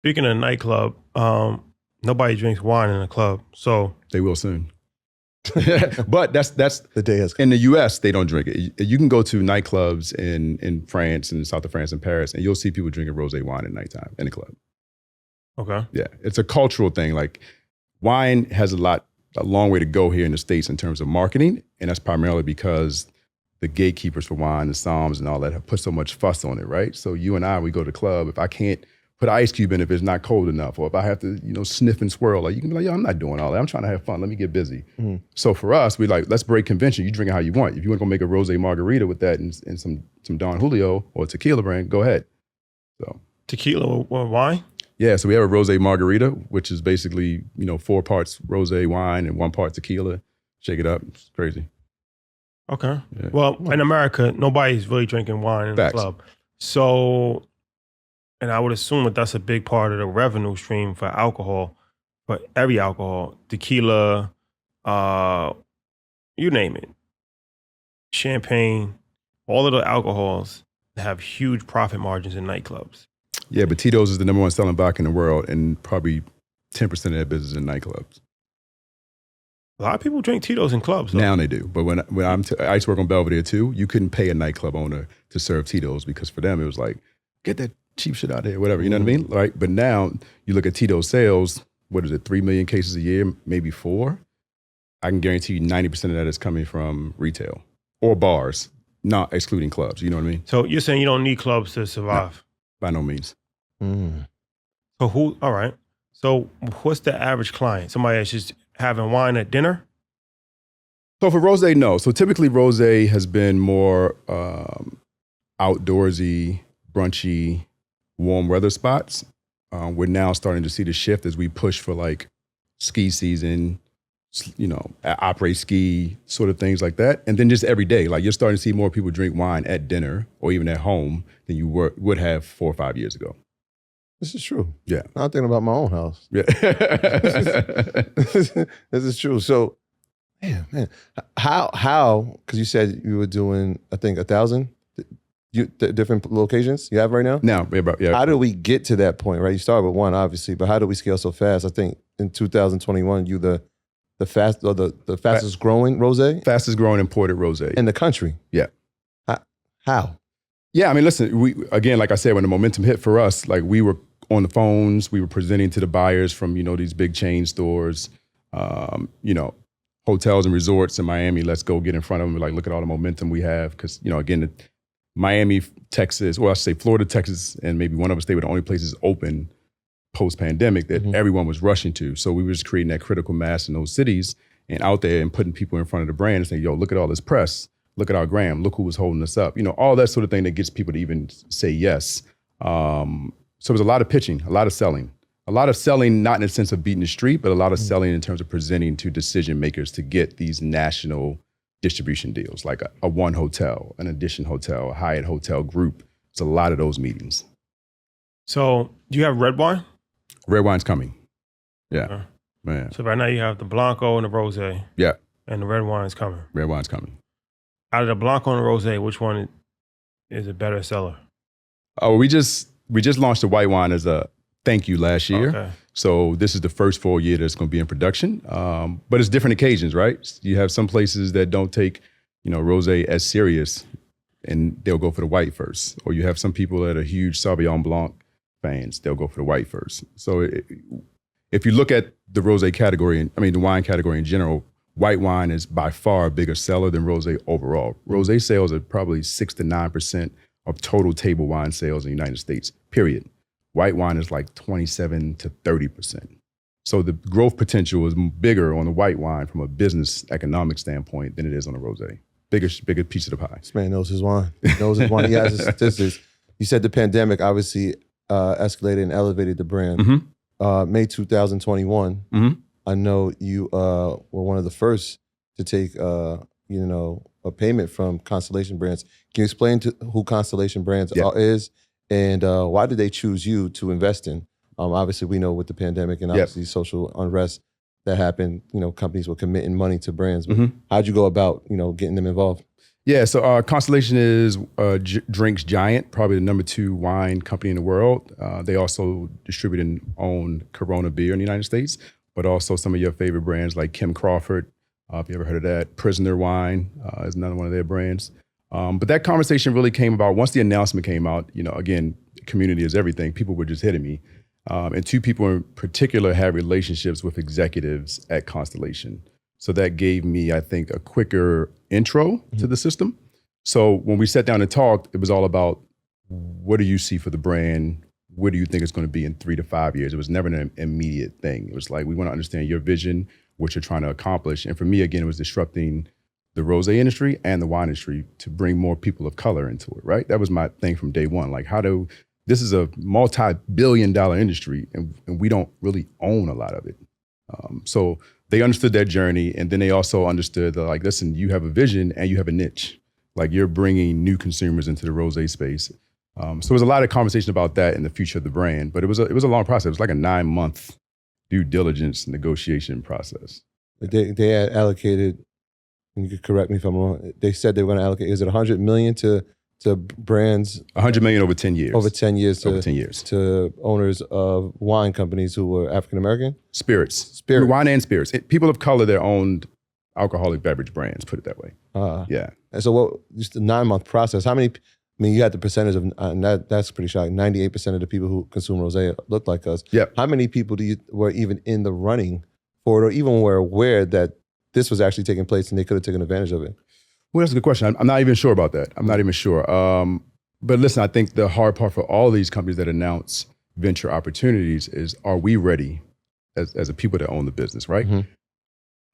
Speaking of nightclub, nobody drinks wine in a club, so They will soon. But that's The day has come. in the U.S. They don't drink it. You can go to nightclubs in France and south of France and Paris, and you'll see people drinking rosé wine at nighttime in the club. okay. Yeah, it's a cultural thing. Like wine has a long way to go here in the States in terms of marketing, and that's primarily because the gatekeepers for wine, the Psalms and all that have put so much fuss on it, right? So you and I, we go to the club. If I can't put an ice cube in if it's not cold enough, or if I have to, sniff and swirl, like you can be like, yo, I'm not doing all that. I'm trying to have fun. Let me get busy. Mm-hmm. So for us, we like, let's break convention. You drink it how you want. If you want to go make a rosé margarita with that and some Don Julio or tequila brand, go ahead. So Tequila with wine? yeah, so we have a rosé margarita, which is basically 4 parts rosé wine and 1 part tequila. Shake it up. It's crazy. Okay. Yeah. Well, in America, nobody's really drinking wine in Facts. the club. So, and I would assume that that's a big part of the revenue stream for alcohol, for every alcohol, tequila, you name it, champagne, all of the alcohols have huge profit margins in nightclubs. Yeah, but Tito's is the number 1 selling vodka in the world, and probably 10% of their business in nightclubs. A lot of people drink Tito's in clubs, though. Now they do, but when I used to work on Belvedere too, you couldn't pay a nightclub owner to serve Tito's because for them it was like, get that cheap shit out of here, whatever, you know what I mean? Right? But now you look at Tito's sales, what is it, 3 million cases a year, maybe 4? I can guarantee you 90% of that is coming from retail or bars, not excluding clubs, you know what I mean? So you're saying you don't need clubs to survive? By no means. Mm. So all right. So what's the average client? Somebody that's just having wine at dinner? So for rosé, no. So typically rosé has been more outdoorsy, brunchy, warm weather spots. We're now starting to see the shift as we push for like ski season, après ski, sort of things like that. And then just every day, like you're starting to see more people drink wine at dinner or even at home than you would have 4 or 5 years ago. This is true. Yeah. I'm thinking about my own house. Yeah. This is true. So, man, how? Because you said you were doing, I think, 1,000 different locations you have right now. Now, yeah. How do we get to that point? Right, you started with 1, obviously, but how do we scale so fast? I think in 2021, you the fastest growing rosé, Fastest growing imported rosé in the country. Yeah. How? Yeah, I mean, listen, we again, like I said, when the momentum hit for us, like we were on the phones, we were presenting to the buyers from, these big chain stores, hotels and resorts in Miami. Let's go get in front of them. Like, look at all the momentum we have. Because, again, Miami, Texas, or I should say Florida, Texas, and maybe one of us, they were the only places open post-pandemic that everyone was rushing to. So we were just creating that critical mass in those cities and out there and putting people in front of the brand and saying, yo, look at all this press. Look at our gram. Look who was holding us up. All that sort of thing that gets people to even say yes. So it was a lot of pitching, a lot of selling. A lot of selling, not in the sense of beating the street, but a lot of selling in terms of presenting to decision makers to get these national distribution deals, like a One Hotel, an Edition Hotel, a Hyatt Hotel group. It's a lot of those meetings. So do you have red wine? Red wine's coming. Yeah. Okay. Man. So right now you have the Blanco and the Rosé. Yeah. And the red wine is coming. Red wine's coming. Out of the Blanco and the Rosé, which one is a better seller? Oh, we just launched the white wine as a thank you last year. Okay. So this is the first full year that's going to be in production. But it's different occasions, right? You have some places that don't take, rosé as serious, and they'll go for the white first. Or you have some people that are huge Sauvignon Blanc fans, they'll go for the white first. So if you look at the rosé category, the wine category in general, white wine is by far a bigger seller than rosé overall. Rosé sales are probably 6 to 9% of total table wine sales in the United States, period. White wine is like 27 to 30%. So the growth potential is bigger on the white wine from a business economic standpoint than it is on the rosé. Bigger piece of the pie. This man knows his wine. He knows his wine. He has the statistics. You said the pandemic obviously escalated and elevated the brand. Mm-hmm. May 2021, I know you were one of the first to take, a payment from Constellation Brands. Can you explain who Constellation Brands is and why did they choose you to invest in? Obviously, we know with the pandemic and obviously social unrest that happened, companies were committing money to brands. But how'd you go about, getting them involved? Yeah, so Constellation is drinks giant, probably the number 2 wine company in the world. They also distribute and own Corona beer in the United States, but also some of your favorite brands like Kim Crawford, if you ever heard of that. Prisoner Wine is another one of their brands. But that conversation really came about once the announcement came out. Again, community is everything. People were just hitting me. And 2 people in particular had relationships with executives at Constellation. So that gave me, I think, a quicker intro to the system. So when we sat down and talked, it was all about, what do you see for the brand? What do you think it's going to be in 3 to 5 years? It was never an immediate thing. It was like, we want to understand your vision, what you're trying to accomplish. And for me, again, it was disrupting the rosé industry and the wine industry to bring more people of color into it, right? That was my thing from day one. Like, this is a multi-billion-dollar industry, and we don't really own a lot of it. So they understood that journey, and then they also understood that, like, listen, you have a vision and you have a niche. Like, you're bringing new consumers into the rosé space. So there was a lot of conversation about that and the future of the brand, but it was a long process. It was like a 9-month due diligence negotiation process. They had allocated, and you could correct me if I'm wrong, they said they were going to allocate, is it $100 million to brands? $100 million over 10 years. Over 10 years. Over 10 years. To owners of wine companies who were African-American? Spirits. Wine and spirits. People of color that owned alcoholic beverage brands, put it that way. Yeah. And so just the 9-month process, how many, you had the percentage of, and that's pretty shocking, 98% of the people who consume rosé look like us. Yep. How many people were even in the running for it, or even were aware that this was actually taking place and they could have taken advantage of it? Well, that's a good question. I'm not even sure about that. I'm not even sure. But listen, I think the hard part for all these companies that announce venture opportunities is, are we ready as a people that own the business, right? Mm-hmm.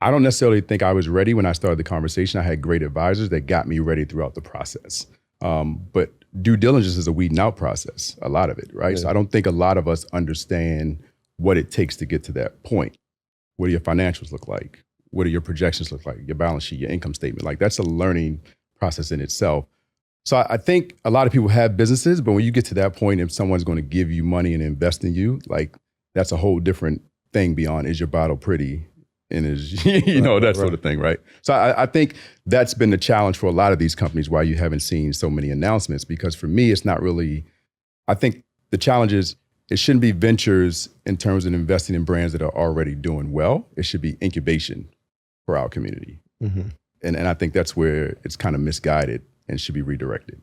I don't necessarily think I was ready when I started the conversation. I had great advisors that got me ready throughout the process. But due diligence is a weeding out process, a lot of it, right? Yeah. So I don't think a lot of us understand what it takes to get to that point. What do your financials look like? What do your projections look like? Your balance sheet, your income statement. Like, that's a learning process in itself. So I think a lot of people have businesses, but when you get to that point, if someone's going to give you money and invest in you, like, that's a whole different thing beyond, is your bottle pretty? And is, that sort of thing, right? So I think that's been the challenge for a lot of these companies, why you haven't seen so many announcements. Because for me, it's not really, I think the challenge is, it shouldn't be ventures in terms of investing in brands that are already doing well. It should be incubation for our community. Mm-hmm. And I think that's where it's kind of misguided and should be redirected.